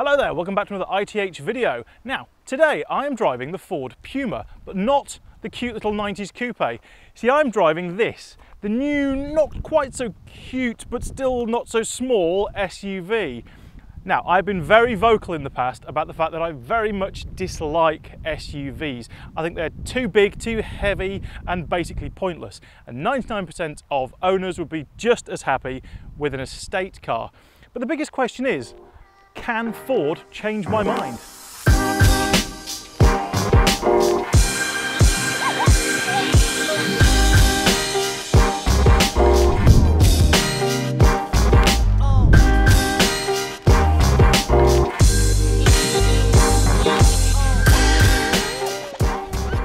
Hello there, welcome back to another ITH video. Now, today I am driving the Ford Puma, but not the cute little 90s coupe. See, I'm driving this, the new, not quite so cute, but still not so small SUV. Now, I've been very vocal in the past about the fact that I very much dislike SUVs. I think they're too big, too heavy, and basically pointless. And 99% of owners would be just as happy with an estate car. But the biggest question is, can Ford change my mind?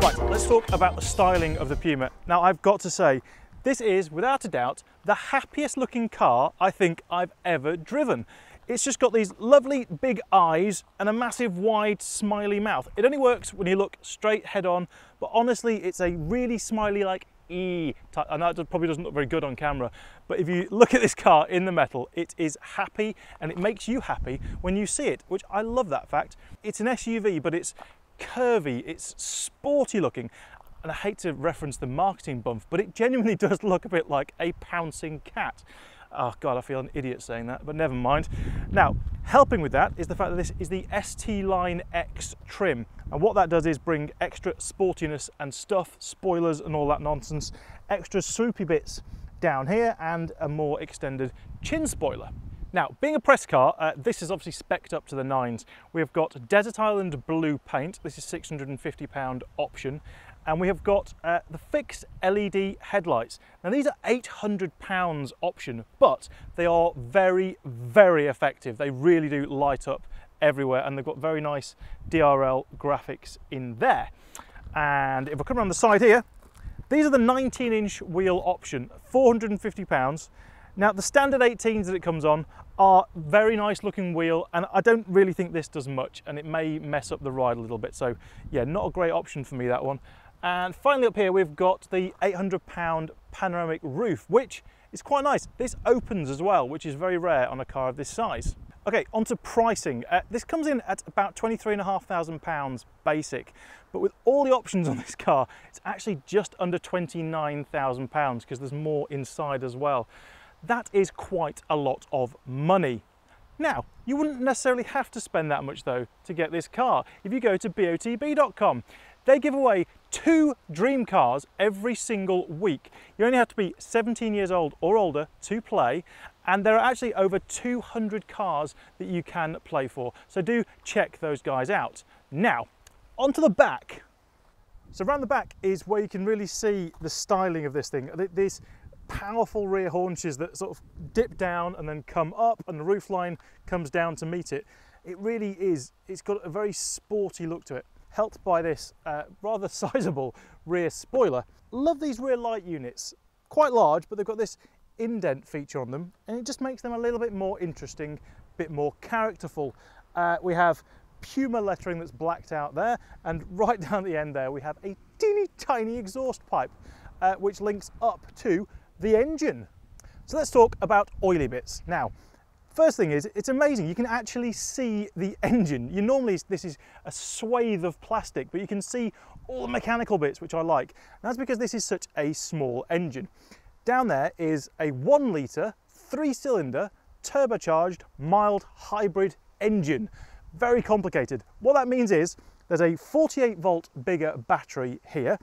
Right, let's talk about the styling of the Puma. Now, I've got to say, this is, without a doubt, the happiest looking car I think I've ever driven. It's just got these lovely big eyes and a massive wide smiley mouth. It only works when you look straight head on, but honestly it's a really smiley like E type. I know it probably doesn't look very good on camera, but if you look at this car in the metal, it is happy and it makes you happy when you see it, which I love that fact. It's an SUV, but it's curvy, it's sporty looking. And I hate to reference the marketing bump, but it genuinely does look a bit like a pouncing cat. Oh God, I feel an idiot saying that, but never mind. Now, helping with that is the fact that this is the ST Line X trim. And what that does is bring extra sportiness and stuff, spoilers and all that nonsense, extra swoopy bits down here and a more extended chin spoiler. Now, being a press car, this is obviously spec'd up to the nines. We've got Desert Island Blue paint. This is £650 option. And we have got the fixed LED headlights. Now these are £800 option, but they are very, very effective. They really do light up everywhere and they've got very nice DRL graphics in there. And if I come around the side here, these are the 19-inch wheel option, £450. Now the standard 18s that it comes on are very nice looking wheel, and I don't really think this does much, and it may mess up the ride a little bit. So yeah, not a great option for me, that one. And finally up here we've got the £800 panoramic roof, which is quite nice. This opens as well, which is very rare on a car of this size. Okay, on to pricing. This comes in at about £23,500 basic, but with all the options on this car, it's actually just under £29,000 because there's more inside as well. That is quite a lot of money. Now, you wouldn't necessarily have to spend that much though to get this car. If you go to botb.com, they give away 2 dream cars every single week. You only have to be 17 years old or older to play, and there are actually over 200 cars that you can play for. So do check those guys out. Now, onto the back. So around the back is where you can really see the styling of this thing. These powerful rear haunches that sort of dip down and then come up, and the roofline comes down to meet it. It really is, it's got a very sporty look to it, helped by this rather sizable rear spoiler. Love these rear light units, quite large, but they've got this indent feature on them, and it just makes them a little bit more interesting, a bit more characterful. We have Puma lettering that's blacked out there, and right down the end there we have a teeny tiny exhaust pipe, which links up to the engine. So let's talk about oily bits. Now, first thing is, it's amazing, you can actually see the engine. Normally this is a swathe of plastic, but you can see all the mechanical bits, which I like. And that's because this is such a small engine. Down there is a 1 litre, 3-cylinder, turbocharged, mild hybrid engine. Very complicated. What that means is, there's a 48 volt bigger battery here,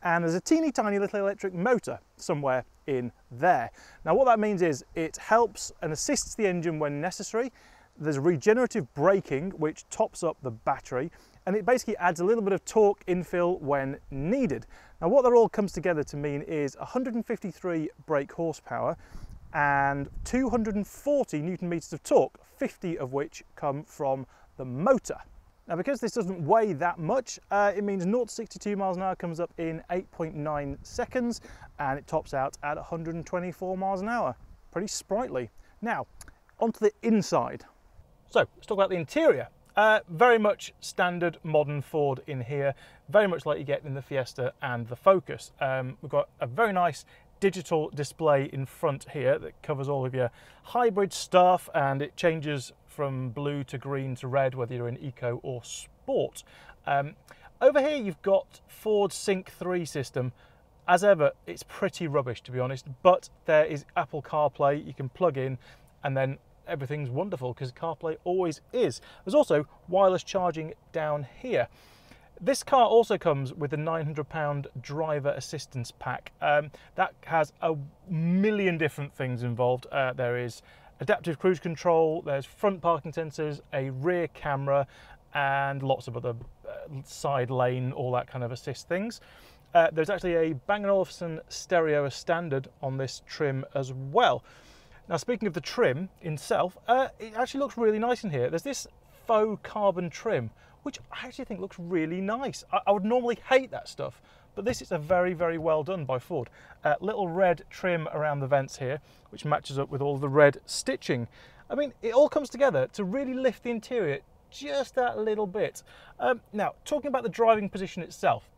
and there's a teeny tiny little electric motor somewhere in there. Now what that means is it helps and assists the engine when necessary. There's regenerative braking which tops up the battery, and it basically adds a little bit of torque infill when needed. Now what that all comes together to mean is 153 brake horsepower and 240 Newton meters of torque, 50 of which come from the motor. Now because this doesn't weigh that much, it means 0 to 62 miles an hour comes up in 8.9 seconds, and it tops out at 124 miles an hour. Pretty sprightly. Now, onto the inside. So let's talk about the interior. Very much standard modern Ford in here, very much like you get in the Fiesta and the Focus. We've got a very nice digital display in front here that covers all of your hybrid stuff, and it changes from blue to green to red, whether you're in eco or sport. Over here you've got Ford's Sync 3 system. As ever, it's pretty rubbish, to be honest, but there is Apple CarPlay you can plug in, and then everything's wonderful because CarPlay always is. There's also wireless charging down here. This car also comes with a £900 driver assistance pack. That has a million different things involved. There is adaptive cruise control, there's front parking sensors, a rear camera, and lots of other side lane, all that kind of assist things. There's actually a Bang & Olufsen stereo as standard on this trim as well. Now, speaking of the trim itself, it actually looks really nice in here. There's this faux carbon trim, which I actually think looks really nice. I would normally hate that stuff, but this is a very, very well done by Ford. Little red trim around the vents here, which matches up with all the red stitching. I mean, it all comes together to really lift the interior just that little bit. Now, talking about the driving position itself,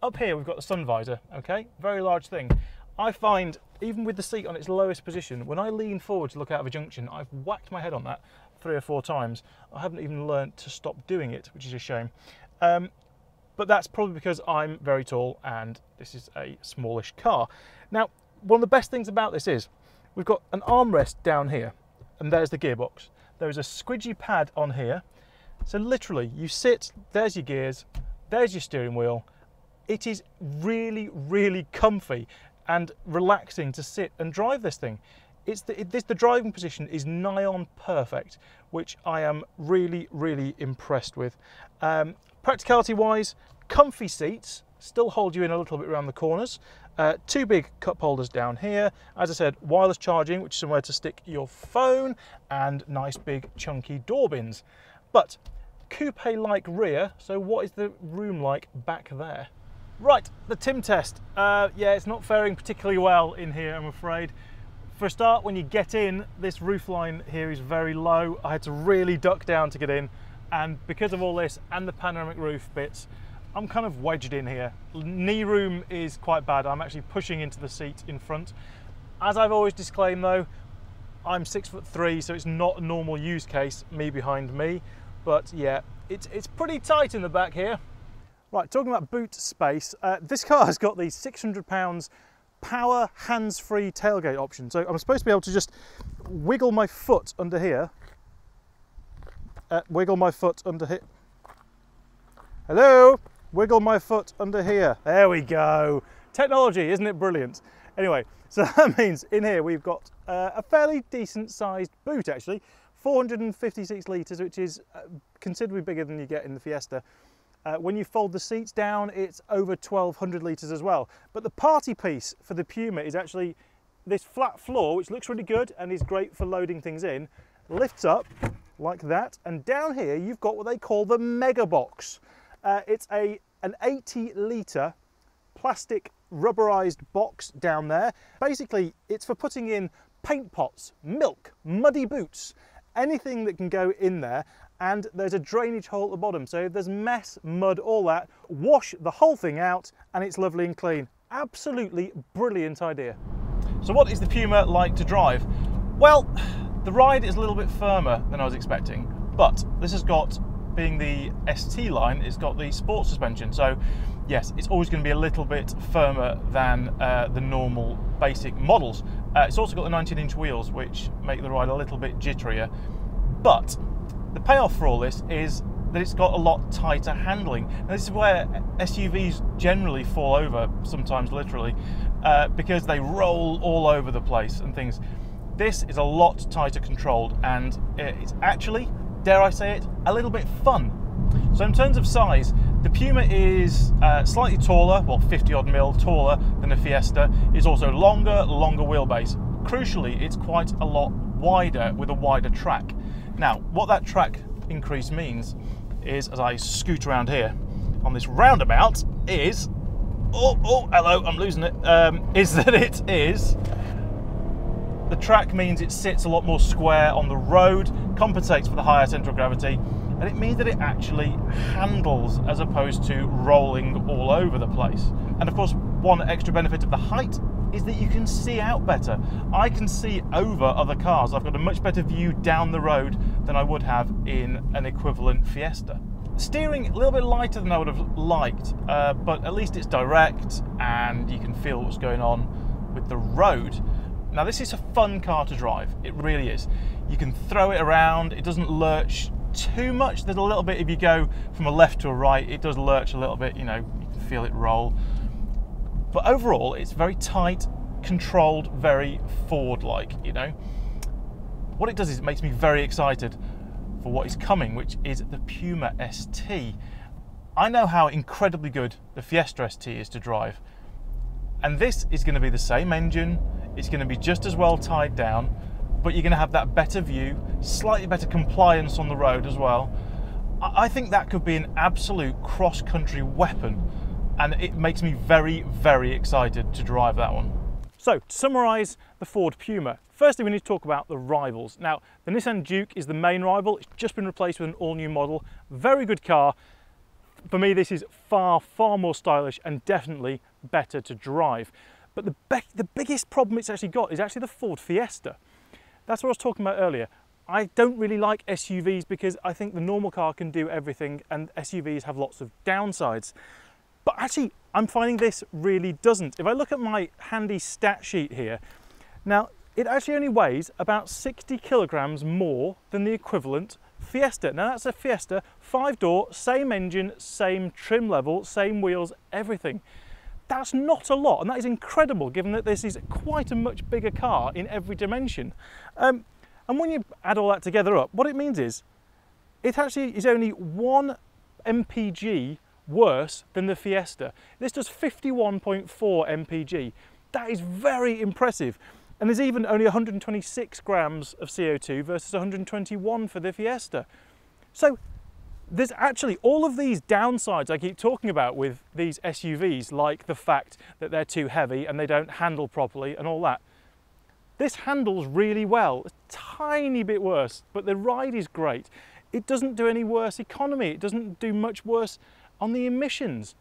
up here we've got the sun visor, okay? Very large thing. I find, even with the seat on its lowest position, when I lean forward to look out of a junction, I've whacked my head on that 3 or 4 times. I haven't even learnt to stop doing it, which is a shame. But that's probably because I'm very tall and this is a smallish car. Now, one of the best things about this is we've got an armrest down here, and there's the gearbox. There's a squidgy pad on here. So literally, you sit, there's your gears, there's your steering wheel. It is really, really comfy and relaxing to sit and drive this thing. The driving position is nigh on perfect, which I am really, really impressed with. Practicality wise, comfy seats, still hold you in a little bit around the corners. 2 big cup holders down here. As I said, wireless charging, which is somewhere to stick your phone, and nice big chunky door bins. But coupe-like rear, so what is the room like back there? Right, the Tim test. Yeah, it's not faring particularly well in here, I'm afraid. For a start, when you get in, this roofline here is very low. I had to really duck down to get in, and because of all this and the panoramic roof bits, I'm kind of wedged in here. Knee room is quite bad. I'm actually pushing into the seat in front. As I've always disclaimed though, I'm 6'3", so it's not a normal use case, me behind me. But yeah, it's pretty tight in the back here. Right, talking about boot space, this car has got the £600 power hands-free tailgate option. So I'm supposed to be able to just wiggle my foot under here. Wiggle my foot under here. Hello? Wiggle my foot under here. There we go. Technology, isn't it brilliant? Anyway, so that means in here we've got a fairly decent sized boot actually. 456 litres, which is considerably bigger than you get in the Fiesta. When you fold the seats down, it's over 1200 litres as well. But the party piece for the Puma is actually this flat floor, which looks really good and is great for loading things in, lifts up like that, and down here you've got what they call the Mega Box. It's an 80 litre plastic rubberized box down there. Basically, it's for putting in paint pots, milk, muddy boots, anything that can go in there. And there's a drainage hole at the bottom, so if there's mess, mud, all that, wash the whole thing out and it's lovely and clean. Absolutely brilliant idea. So what is the Puma like to drive? Well, the ride is a little bit firmer than I was expecting, but this has got, being the ST line, it's got the sport suspension, so yes, it's always going to be a little bit firmer than the normal basic models. It's also got the 19-inch wheels, which make the ride a little bit jitterier, but the payoff for all this is that it's got a lot tighter handling. And this is where SUVs generally fall over, sometimes literally, because they roll all over the place and things. This is a lot tighter controlled, and it's actually, dare I say it, a little bit fun. So in terms of size, the Puma is slightly taller, well 50 odd mil taller than the Fiesta. It's also longer wheelbase. Crucially, it's quite a lot wider with a wider track. Now, what that track increase means is, as I scoot around here on this roundabout, is, oh, hello, I'm losing it, is that it is, the track means it sits a lot more square on the road, compensates for the higher central gravity, and it means that it actually handles as opposed to rolling all over the place. And of course, one extra benefit of the height is that you can see out better. I can see over other cars. I've got a much better view down the road than I would have in an equivalent Fiesta. Steering a little bit lighter than I would have liked, but at least it's direct and you can feel what's going on with the road. Now this is a fun car to drive, it really is. You can throw it around, it doesn't lurch too much. There's a little bit, if you go from a left to a right, it does lurch a little bit, you know, you can feel it roll. But overall, it's very tight, controlled, very Ford-like, you know. What it does is it makes me very excited for what is coming, which is the Puma ST. I know how incredibly good the Fiesta ST is to drive. And this is going to be the same engine, it's going to be just as well tied down, but you're going to have that better view, slightly better compliance on the road as well. I think that could be an absolute cross-country weapon, and it makes me very, very excited to drive that one. So, to summarise the Ford Puma, firstly we need to talk about the rivals. Now, the Nissan Juke is the main rival. It's just been replaced with an all-new model. Very good car. For me, this is far, far more stylish and definitely better to drive. But the biggest problem it's actually got is actually the Ford Fiesta. That's what I was talking about earlier. I don't really like SUVs because I think the normal car can do everything and SUVs have lots of downsides. But actually, I'm finding this really doesn't. If I look at my handy stat sheet here, now it actually only weighs about 60 kilograms more than the equivalent Fiesta. Now that's a Fiesta, 5-door, same engine, same trim level, same wheels, everything. That's not a lot, and that is incredible given that this is quite a much bigger car in every dimension. And when you add all that together up, what it means is it actually is only 1 mpg worse than the Fiesta. This does 51.4 mpg. That is very impressive. And there's even only 126 grams of CO2 versus 121 for the Fiesta. So there's actually all of these downsides I keep talking about with these SUVs, like the fact that they're too heavy and they don't handle properly and all that. This handles really well, a tiny bit worse, but the ride is great. It doesn't do any worse economy, it doesn't do much worse on the emissions.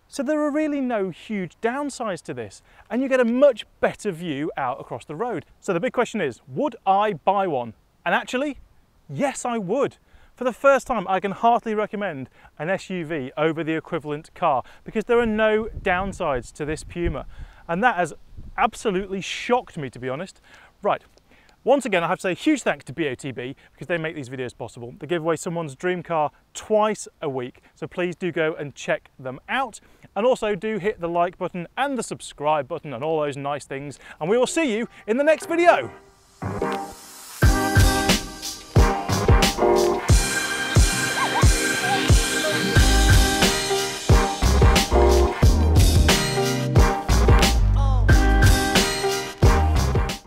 So there are really no huge downsides to this, and you get a much better view out across the road. So the big question is, would I buy one? And actually, yes I would. For the first time, I can heartily recommend an SUV over the equivalent car because there are no downsides to this Puma. And that has absolutely shocked me, to be honest. Right, once again, I have to say a huge thanks to BOTB because they make these videos possible. They give away someone's dream car twice a week, so please do go and check them out. And also do hit the like button and the subscribe button and all those nice things. And we will see you in the next video.